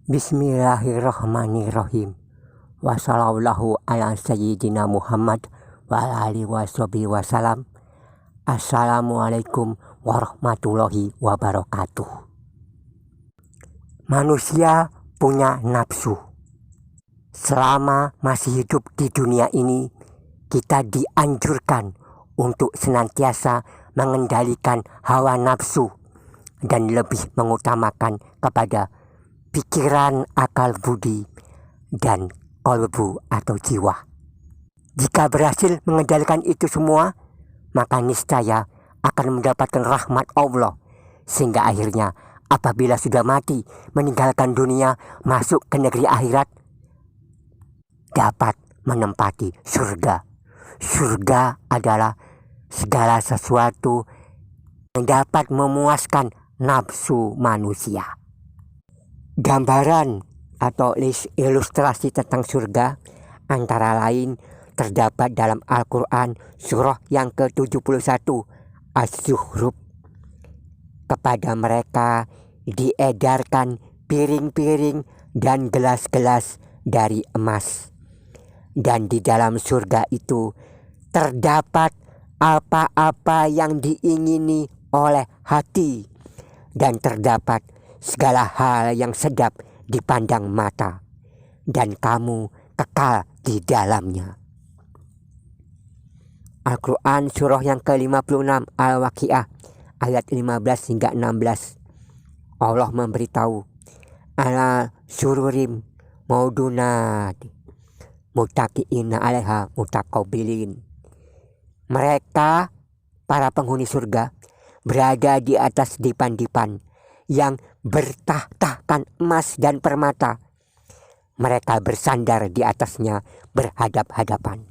Bismillahirrahmanirrahim. Wassallallahu ala sayyidina Muhammad wa ala alihi washabihi wasalam. Assalamualaikum warahmatullahi wabarakatuh. Manusia punya nafsu. Selama masih hidup di dunia ini, kita dianjurkan untuk senantiasa mengendalikan hawa nafsu dan lebih mengutamakan kepada pikiran, akal budi, dan kolbu atau jiwa. Jika berhasil mengendalikan itu semua, maka niscaya akan mendapatkan rahmat Allah, sehingga akhirnya apabila sudah mati meninggalkan dunia, masuk ke negeri akhirat, dapat menempati surga. Surga adalah segala sesuatu yang dapat memuaskan nafsu manusia. Gambaran atau ilustrasi tentang surga antara lain terdapat dalam Al-Quran surah yang ke-71 Az-Zukhruf. Kepada mereka diedarkan piring-piring dan gelas-gelas dari emas, dan di dalam surga itu terdapat apa-apa yang diingini oleh hati, dan terdapat segala hal yang sedap dipandang mata, dan kamu kekal di dalamnya. Al-Quran surah yang ke-56 Al-Waqiah ayat 15 hingga 16. Allah memberitahu, ala sururim maudunat mutaqiina alaiha mutaqabilin. Mereka, para penghuni surga, berada di atas dipan-dipan yang bertahtakan emas dan permata. Mereka bersandar di atasnya berhadap-hadapan.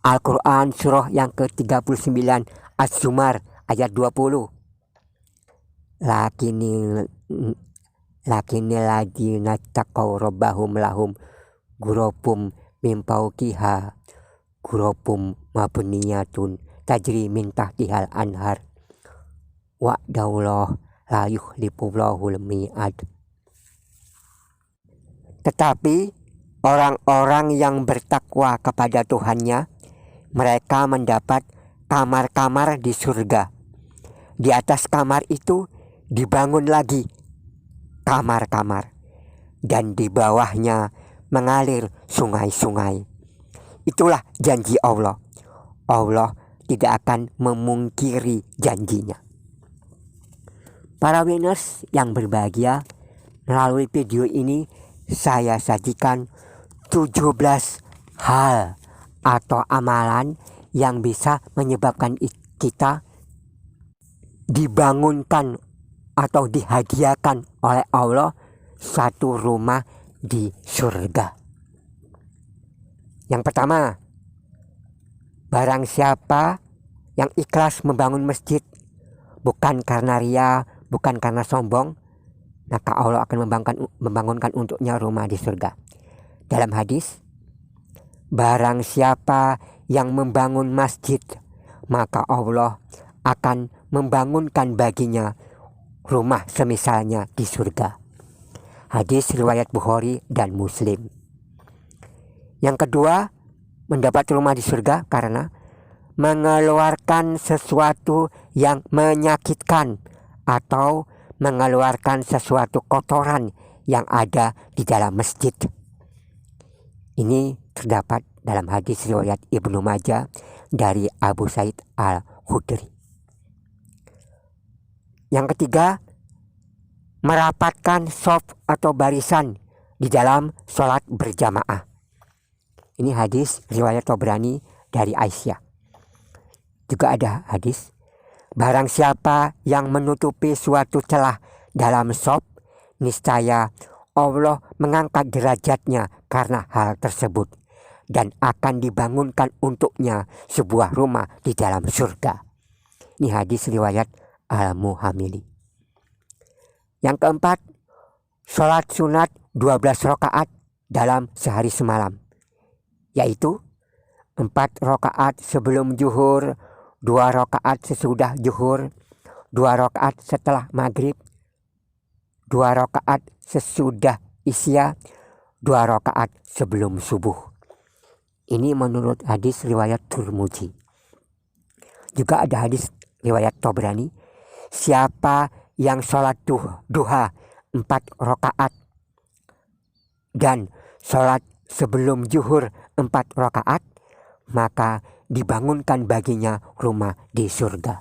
Al-Quran surah yang ke-39 Az-Zumar ayat 20. Lakinil ladina taqaw rabbahum lahum ghurafum min fawqiha ghurafum mabniyatun tajri min tahtihal anhar wa'dallah la yukhlifullahul mi'ad. Tetapi orang-orang yang bertakwa kepada Tuhannya, mereka mendapat kamar-kamar di surga. Di atas kamar itu dibangun lagi kamar-kamar, dan di bawahnya mengalir sungai-sungai. Itulah janji Allah. Allah tidak akan memungkiri janjinya. Para winners yang berbahagia, melalui video ini saya sajikan 17 hal atau amalan yang bisa menyebabkan kita dibangunkan atau dihadiahkan oleh Allah satu rumah di surga. Yang pertama, barang siapa yang ikhlas membangun masjid bukan karena ria, bukan karena sombong, maka Allah akan membangunkan untuknya rumah di surga. Dalam hadis, barang siapa yang membangun masjid, maka Allah akan membangunkan baginya rumah semisalnya di surga. Hadis riwayat Bukhari dan Muslim. Yang kedua, mendapat rumah di surga karena mengeluarkan sesuatu yang menyakitkan atau mengeluarkan sesuatu kotoran yang ada di dalam masjid. Ini terdapat dalam hadis riwayat Ibnu Majah dari Abu Sa'id Al-Khudri. Yang ketiga, merapatkan shaf atau barisan di dalam sholat berjamaah. Ini hadis riwayat Tabrani dari Aisyah. Juga ada hadis, barang siapa yang menutupi suatu celah dalam shaf, niscaya Allah mengangkat derajatnya karena hal tersebut, dan akan dibangunkan untuknya sebuah rumah di dalam surga. Ini hadis riwayat Al-Muhammili. Yang keempat, sholat sunat 12 rakaat dalam sehari semalam, yaitu 4 rakaat sebelum zuhur, 2 rakaat sesudah zuhur, 2 rakaat setelah maghrib, 2 rakaat sesudah Isya, 2 rakaat sebelum subuh. Ini menurut hadis riwayat Tirmidzi. Juga ada hadis riwayat Tabrani, siapa yang sholat duha 4 rakaat dan sholat sebelum zuhur 4 rakaat, maka dibangunkan baginya rumah di surga.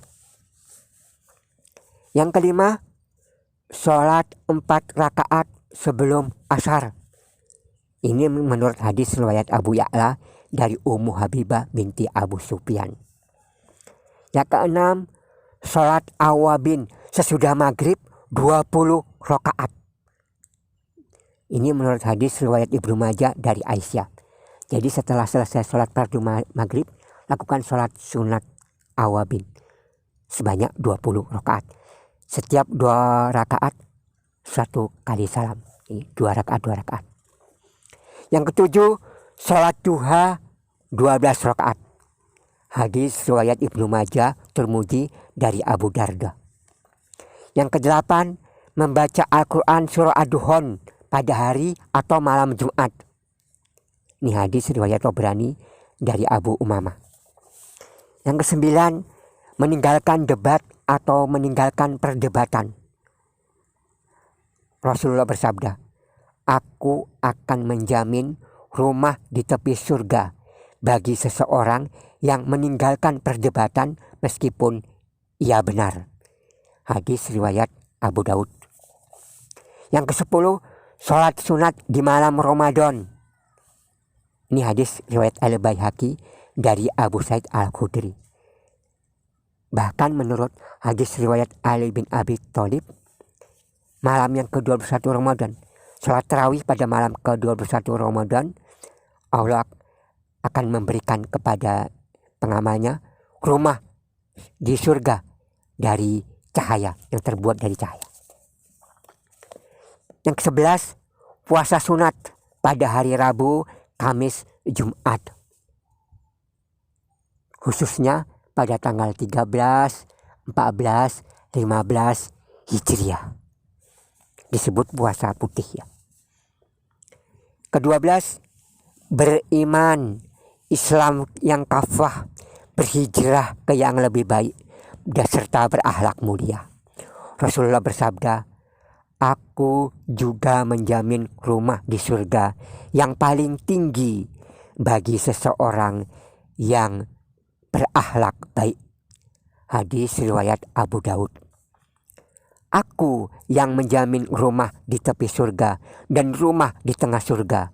Yang kelima, sholat 4 rakaat sebelum asar. Ini menurut hadis riwayat Abu Ya'la dari Ummu Habibah binti Abu Sufyan. Yang keenam, sholat awabin sesudah maghrib 20 rakaat. Ini menurut hadis riwayat Ibnu Majah dari Aisyah. Jadi setelah selesai sholat fardu maghrib, lakukan sholat sunat awabin sebanyak 20 rakaat. Setiap 2 rakaat 1 kali salam. Ini 2 rakaat. Yang ketujuh, sholat duha 12 rakaat. Hadis riwayat Ibnu Majah Tirmidzi dari Abu Darda. Yang kedelapan, membaca Al-Quran surah Ad-Duhan pada hari atau malam Jumat. Ini hadis riwayat Tabrani dari Abu Umamah. Yang kesembilan, meninggalkan debat atau meninggalkan perdebatan. Rasulullah bersabda, aku akan menjamin rumah di tepi surga bagi seseorang yang meninggalkan perdebatan meskipun ia benar. Hadis riwayat Abu Daud. Yang ke-10, sholat sunat di malam Ramadan. Ini hadis riwayat Al-Baihaqi dari Abu Sa'id Al-Khudri. Bahkan menurut hadis riwayat Ali bin Abi Thalib, malam yang ke-21 Ramadan, sholat tarawih pada malam ke-21 Ramadan, Allah akan memberikan kepada pengamalnya rumah di surga dari cahaya, yang terbuat dari cahaya. Yang ke-11, puasa sunat pada hari Rabu, Kamis, Jumat. Khususnya pada tanggal 13, 14, 15 Hijriah. Disebut puasa putih ya. Ke-12, beriman Islam yang kafah, berhijrah ke yang lebih baik, dan serta berakhlak mulia. Rasulullah bersabda, aku juga menjamin rumah di surga yang paling tinggi bagi seseorang yang berakhlak baik. Hadis riwayat Abu Daud. Aku yang menjamin rumah di tepi surga dan rumah di tengah surga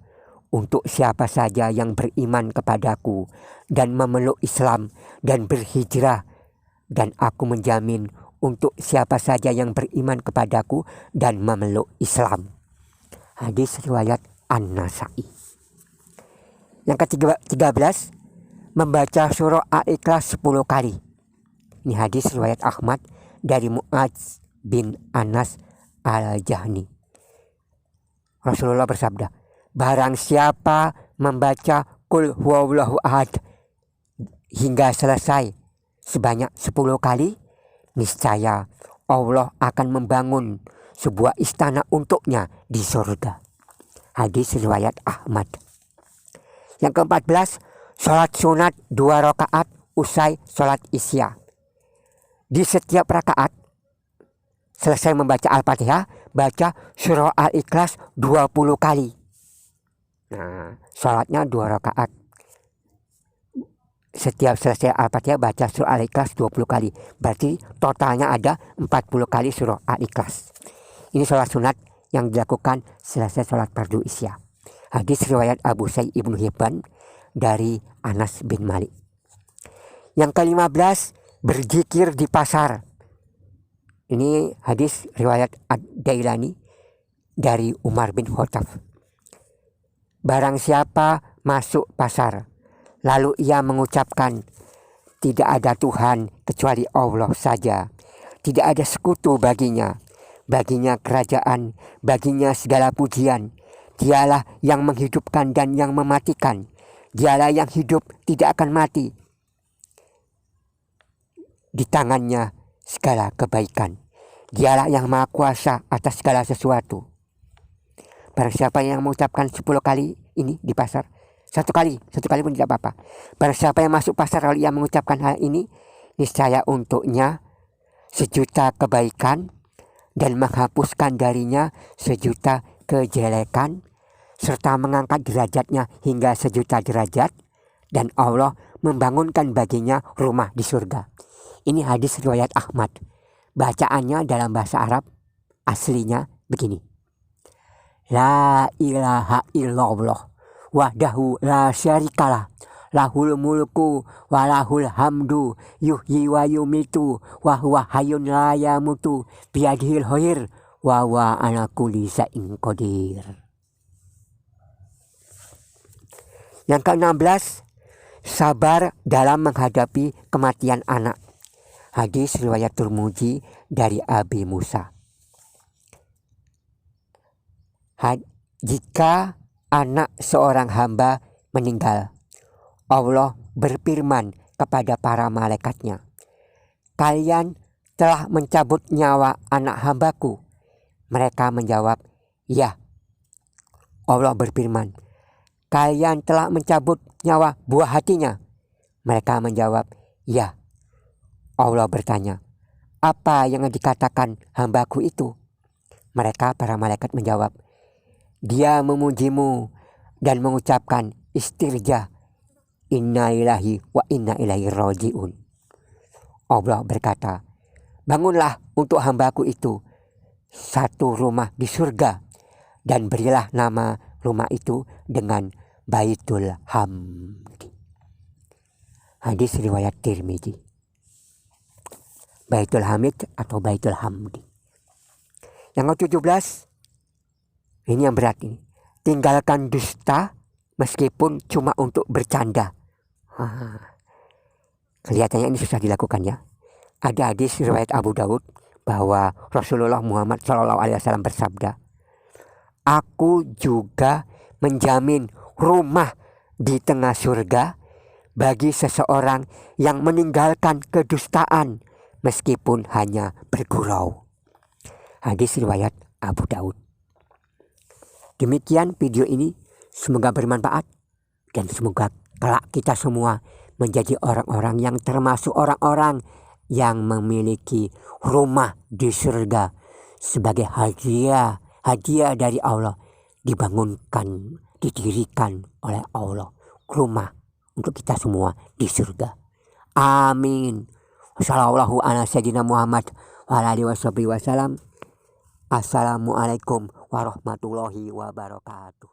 untuk siapa saja yang beriman kepadaku dan memeluk Islam dan berhijrah, dan aku menjamin untuk siapa saja yang beriman kepadaku dan memeluk Islam. Hadis riwayat An-Nasa'i. Yang ke-13, membaca surah Al-Ikhlas 10 kali. Ini hadis riwayat Ahmad dari Mu'adz bin Anas Al-Jahni. Rasulullah bersabda, barang siapa membaca Qul huwallahu ahad hingga selesai sebanyak 10 kali, niscaya Allah akan membangun sebuah istana untuknya di surga. Hadis riwayat Ahmad. Yang ke-14, sholat sunat 2 rakaat usai sholat Isya. Di setiap rakaat selesai membaca Al-Fatihah, baca surah Al-Ikhlas 20 kali. Nah, sholatnya 2 rakaat. Setiap selesai Al-Fatihah baca surah Al-Ikhlas 20 kali. Berarti totalnya ada 40 kali surah Al-Ikhlas. Ini sholat sunat yang dilakukan selesai sholat fardu Isya. Hadis riwayat Abu Sa'id Ibnu Hibban dari Anas bin Malik. Yang ke-15, berzikir di pasar. Ini hadis riwayat Ad-Dailani dari Umar bin Khattab. Barang siapa masuk pasar, lalu ia mengucapkan, tidak ada Tuhan kecuali Allah saja, tidak ada sekutu baginya, baginya kerajaan, baginya segala pujian, dialah yang menghidupkan dan yang mematikan, dialah yang hidup tidak akan mati, di tangannya segala kebaikan, Dialah yang maha kuasa atas segala sesuatu. Barang siapa yang mengucapkan 10 kali ini di pasar, satu kali pun tidak apa-apa. Barang siapa yang masuk pasar lalu ia mengucapkan hal ini, niscaya untuknya 1.000.000 kebaikan dan menghapuskan darinya 1.000.000 kejelekan, serta mengangkat derajatnya hingga 1.000.000 derajat, dan Allah membangunkan baginya rumah di surga. Ini hadis riwayat Ahmad. Bacaannya dalam bahasa Arab aslinya begini. La ilaha illallah wahdahu la syarikalah, lahul mulku wa lahul hamdu yuhyi wa yumitu wa huwa hayyun la yamutu biyadihil khair wa huwa ala kulli syai'in qadir. Yang ke-16, sabar dalam menghadapi kematian anak. Hadis riwayat Tirmidzi dari Abi Musa. Jika anak seorang hamba meninggal, Allah berfirman kepada para malaikatnya, kalian telah mencabut nyawa anak hambaku. Mereka menjawab, ya. Allah berfirman, kalian telah mencabut nyawa buah hatinya. Mereka menjawab, ya. Allah bertanya, apa yang dikatakan hambaku itu? Mereka para malaikat menjawab, dia memujimu dan mengucapkan istirja, inna lillahi wa inna ilaihi raji'un. Allah berkata, bangunlah untuk hambaku itu satu rumah di surga, dan berilah nama rumah itu dengan Baitul Hamdi. Hadis riwayat Tirmidzi. Baitul Hamid atau Baitul Hamdi. Yang ke-17, ini yang berat ini. Tinggalkan dusta meskipun cuma untuk bercanda. Kelihatannya ini susah dilakukan ya. Ada hadis riwayat Abu Daud bahwa Rasulullah Muhammad SAW bersabda, aku juga menjamin rumah di tengah surga bagi seseorang yang meninggalkan kedustaan meskipun hanya bergurau. Hadis riwayat Abu Daud. Demikian video ini, semoga bermanfaat dan semoga kelak kita semua menjadi orang-orang yang termasuk orang-orang yang memiliki rumah di surga sebagai hadiah dari Allah, dibangunkan, didirikan oleh Allah rumah untuk kita semua di surga. Amin. Wassallallahu ala sayyidina Muhammad wa ala alihi wasallam. Assalamualaikum warahmatullahi wabarakatuh.